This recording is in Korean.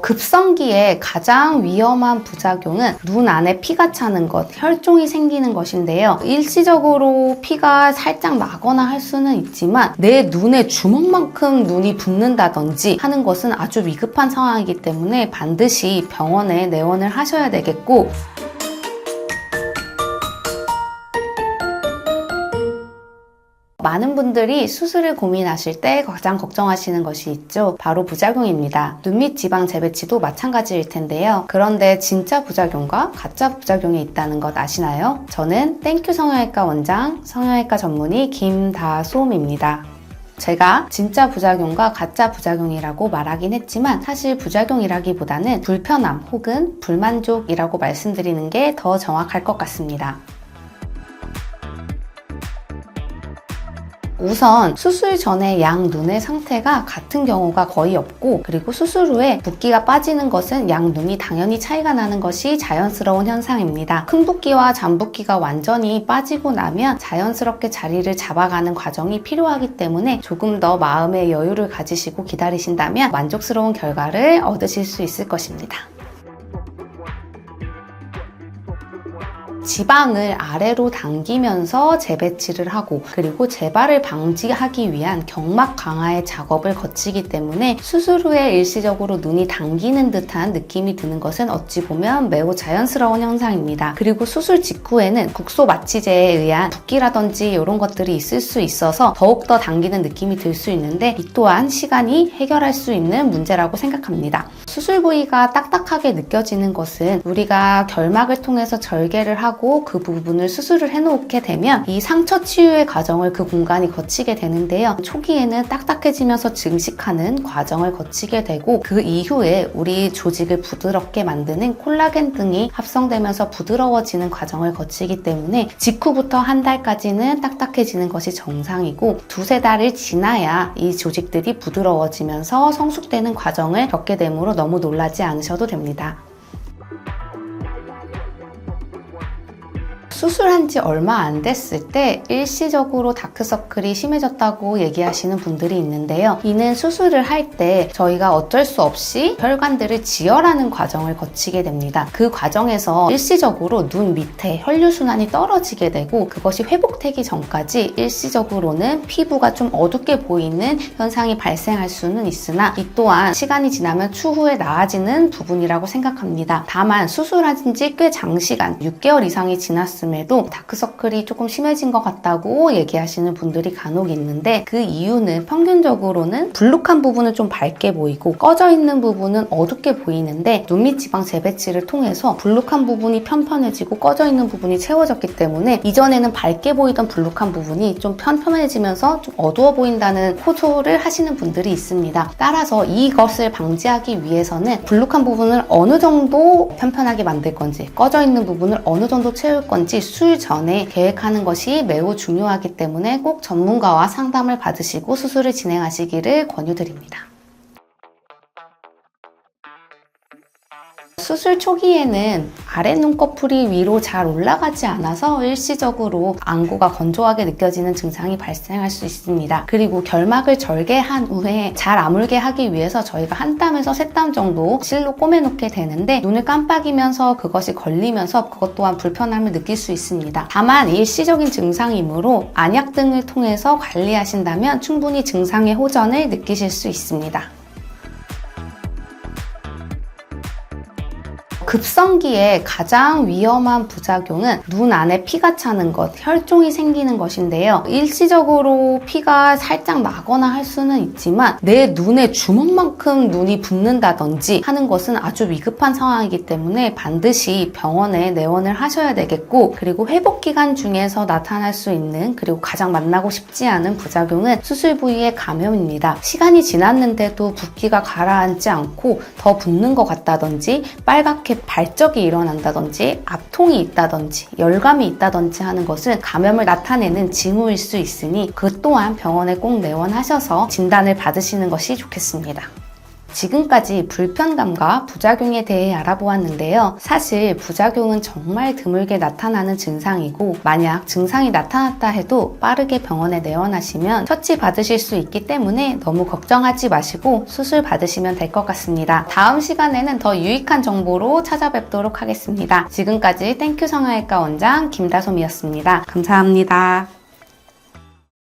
급성기에 가장 위험한 부작용은 눈 안에 피가 차는 것, 혈종이 생기는 것인데요. 일시적으로 피가 살짝 나거나 할 수는 있지만 내 눈에 주먹만큼 눈이 붓는다든지 하는 것은 아주 위급한 상황이기 때문에 반드시 병원에 내원을 하셔야 되겠고, 많은 분들이 수술을 고민하실 때 가장 걱정하시는 것이 있죠. 바로 부작용입니다. 눈 밑 지방 재배치도 마찬가지일 텐데요. 그런데 진짜 부작용과 가짜 부작용이 있다는 것 아시나요? 저는 땡큐 성형외과 원장, 성형외과 전문의 김다솜입니다. 제가 진짜 부작용과 가짜 부작용이라고 말하긴 했지만 사실 부작용이라기보다는 불편함 혹은 불만족이라고 말씀드리는 게 더 정확할 것 같습니다. 우선 수술 전에 양 눈의 상태가 같은 경우가 거의 없고, 그리고 수술 후에 붓기가 빠지는 것은 양 눈이 당연히 차이가 나는 것이 자연스러운 현상입니다. 큰 붓기와 잔붓기가 완전히 빠지고 나면 자연스럽게 자리를 잡아가는 과정이 필요하기 때문에 조금 더 마음의 여유를 가지시고 기다리신다면 만족스러운 결과를 얻으실 수 있을 것입니다. 지방을 아래로 당기면서 재배치를 하고, 그리고 재발을 방지하기 위한 경막 강화의 작업을 거치기 때문에 수술 후에 일시적으로 눈이 당기는 듯한 느낌이 드는 것은 어찌 보면 매우 자연스러운 현상입니다. 그리고 수술 직후에는 국소 마취제에 의한 붓기라든지 이런 것들이 있을 수 있어서 더욱더 당기는 느낌이 들 수 있는데, 이 또한 시간이 해결할 수 있는 문제라고 생각합니다. 수술 부위가 딱딱하게 느껴지는 것은 우리가 결막을 통해서 절개를 하고 그 부분을 수술을 해놓게 되면 이 상처 치유의 과정을 그 공간이 거치게 되는데요. 초기에는 딱딱해지면서 증식하는 과정을 거치게 되고, 그 이후에 우리 조직을 부드럽게 만드는 콜라겐 등이 합성되면서 부드러워지는 과정을 거치기 때문에 직후부터 한 달까지는 딱딱해지는 것이 정상이고, 두세 달을 지나야 이 조직들이 부드러워지면서 성숙되는 과정을 겪게 되므로 너무 놀라지 않으셔도 됩니다. 수술한 지 얼마 안 됐을 때 일시적으로 다크서클이 심해졌다고 얘기하시는 분들이 있는데요. 이는 수술을 할 때 저희가 어쩔 수 없이 혈관들을 지혈하는 과정을 거치게 됩니다. 그 과정에서 일시적으로 눈 밑에 혈류순환이 떨어지게 되고, 그것이 회복되기 전까지 일시적으로는 피부가 좀 어둡게 보이는 현상이 발생할 수는 있으나, 이 또한 시간이 지나면 추후에 나아지는 부분이라고 생각합니다. 다만 수술한 지 꽤 장시간, 6개월 이상이 지났음에도 다크서클이 조금 심해진 것 같다고 얘기하시는 분들이 간혹 있는데, 그 이유는 평균적으로는 불룩한 부분은 좀 밝게 보이고 꺼져 있는 부분은 어둡게 보이는데, 눈밑 지방 재배치를 통해서 불룩한 부분이 편편해지고 꺼져 있는 부분이 채워졌기 때문에 이전에는 밝게 보이던 불룩한 부분이 좀 편편해지면서 좀 어두워 보인다는 호소를 하시는 분들이 있습니다. 따라서 이것을 방지하기 위해서는 불룩한 부분을 어느 정도 편편하게 만들 건지, 꺼져 있는 부분을 어느 정도 채울 건지 수술 전에 계획하는 것이 매우 중요하기 때문에 꼭 전문가와 상담을 받으시고 수술을 진행하시기를 권유드립니다. 수술 초기에는 아래 눈꺼풀이 위로 잘 올라가지 않아서 일시적으로 안구가 건조하게 느껴지는 증상이 발생할 수 있습니다. 그리고 결막을 절개한 후에 잘 아물게 하기 위해서 저희가 한 땀에서 세 땀 정도 실로 꼬매놓게 되는데, 눈을 깜빡이면서 그것이 걸리면서 그것 또한 불편함을 느낄 수 있습니다. 다만 일시적인 증상이므로 안약 등을 통해서 관리하신다면 충분히 증상의 호전을 느끼실 수 있습니다. 급성기에 가장 위험한 부작용은 눈 안에 피가 차는 것, 혈종이 생기는 것인데요. 일시적으로 피가 살짝 나거나 할 수는 있지만 내 눈에 주먹만큼 눈이 붓는다든지 하는 것은 아주 위급한 상황이기 때문에 반드시 병원에 내원을 하셔야 되겠고, 그리고 회복 기간 중에서 나타날 수 있는, 그리고 가장 만나고 싶지 않은 부작용은 수술 부위의 감염입니다. 시간이 지났는데도 붓기가 가라앉지 않고 더 붓는 것 같다든지, 빨갛게 발적이 일어난다든지, 압통이 있다든지, 열감이 있다든지 하는 것은 감염을 나타내는 징후일 수 있으니 그 또한 병원에 꼭 내원하셔서 진단을 받으시는 것이 좋겠습니다. 지금까지 불편감과 부작용에 대해 알아보았는데요. 사실 부작용은 정말 드물게 나타나는 증상이고 만약 증상이 나타났다 해도 빠르게 병원에 내원하시면 처치 받으실 수 있기 때문에 너무 걱정하지 마시고 수술 받으시면 될 것 같습니다. 다음 시간에는 더 유익한 정보로 찾아뵙도록 하겠습니다. 지금까지 땡큐 성형외과 원장 김다솜이었습니다. 감사합니다.